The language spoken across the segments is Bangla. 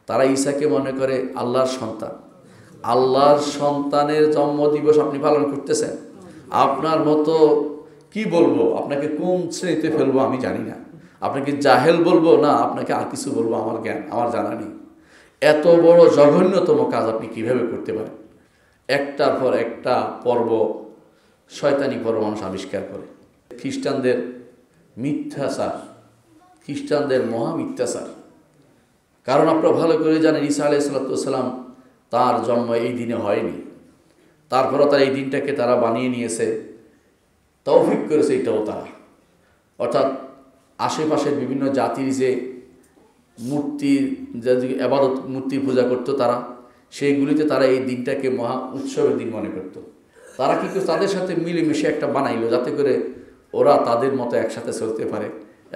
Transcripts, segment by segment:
তারা ঈসাকে মনে করে আল্লাহর সন্তান। আল্লাহর সন্তানের জন্মদিবস আপনি পালন করতেছেন। আপনার মতো কি বলবো, আপনাকে কোন শ্রেণীতে ফেলবো আমি জানি না। আপনাকে জাহেল বলবো না আপনাকে আর কিছু বলবো, আমার জানা নেই। এত বড় জঘন্যতম কাজ আপনি কিভাবে করতে পারেন? একটার পর একটা পর্ব, শয়তানি পর্ব মানুষ আবিষ্কার করে। খ্রিস্টানদের মিথ্যাচার, খ্রিস্টানদের মহা মিথ্যাচার। কারণ আপনারা ভালো করে জানেন ঈসা আলাইহিস সালাম তার জন্ম এই দিনে হয়নি। তারপরে তারা এই দিনটাকে তারা বানিয়ে নিয়েছে, তৌফিক করেছে এটাও তারা। অর্থাৎ আশেপাশের বিভিন্ন জাতির যে মূর্তির যে আবাদত, মূর্তির পূজা করতো তারা, সেইগুলিতে তারা এই দিনটাকে মহা উৎসবের দিন মনে করত। তারা কিন্তু তাদের সাথে মিলেমিশে একটা বানাইলো যাতে করে ওরা তাদের মতো একসাথে চলতে পারে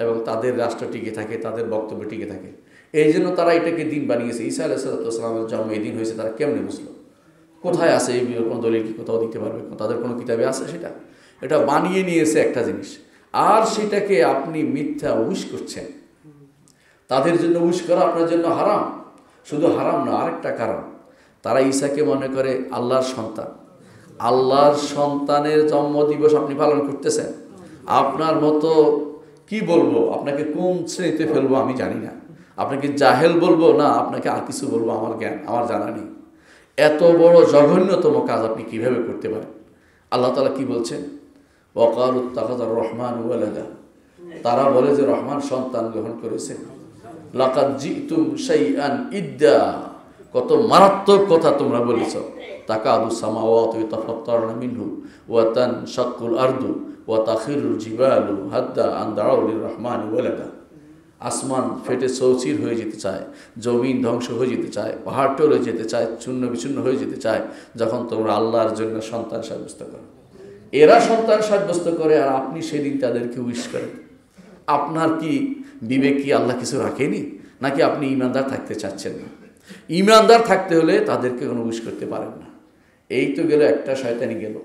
এবং তাদের রাষ্ট্র টিকে থাকে, তাদের বক্তব্য টিকে থাকে। এই জন্য তারা এটাকে দিন বানিয়েছে। ঈসা আলাইহিস সালামের জন্ম এই দিন হয়েছে, তারা কেমনে বুঝলো? কোথায় আছে এই কোনো দলিল কি কোথাও দিতে পারবে? তাদের কোনো কিতাবে আছে সেটা? এটা বানিয়ে নিয়েছে একটা জিনিস, আর সেটাকে আপনি মিথ্যা উইশ করছেন। তাদের জন্য উইশ করা আপনার জন্য হারাম। শুধু হারাম না, আরেকটা কারণ, তারা ঈসাকে মনে করে আল্লাহর সন্তান। আল্লাহর সন্তানের জন্মদিবস আপনি পালন করতেছেন। আপনার মতো কি বলবো, আপনাকে কোন শ্রেণীতে ফেলবো আমি জানি না। আপনাকে জাহেল বলবো না আপনাকে আর কিছু বলবো, আমার জানা নেই। এত বড় জঘন্যতম কাজ আপনি কিভাবে করতে পারেন? আল্লাহ তাআলা কি বলছেন? ওয়াকালু ইত্তাখাযার রহমান ওয়ালাদা। তারা বলে যে রহমান সন্তান গ্রহণ করেছে। লাকাদ জিতুম শাইআন ইদ্দা। কত মারাত্মক কথা তোমরা বলেছ। তাকাদু সামাওয়াতু ইয়াতাফাত্তারনা মিনহু ওয়া তানশাক্কুল আরদু ওয়া তাখিরুল জিবালু হাত্তা আন দাউ লিররহমানি ওয়ালাদা। আসমান ফেটে চৌচির হয়ে যেতে চায়, জমিন ধ্বংস হয়ে যেতে চায়, পাহাড় টলে যেতে চায়, চূর্ণ বিচূর্ণ হয়ে যেতে চায় যখন তোমরা আল্লাহর জন্য সন্তান সাব্যস্ত করো। এরা সন্তান সাব্যস্ত করে আর আপনি সেদিন তাদেরকে উইশ করেন। আপনার কি বিবেক কি আল্লাহ কিছু রাখেনি? নাকি আপনি ঈমানদার থাকতে চাচ্ছেন না? ঈমানদার থাকতে হলে তাদেরকে কোনো উইশ করতে পারেন না। এই তো গেল একটা শয়তানি গেল।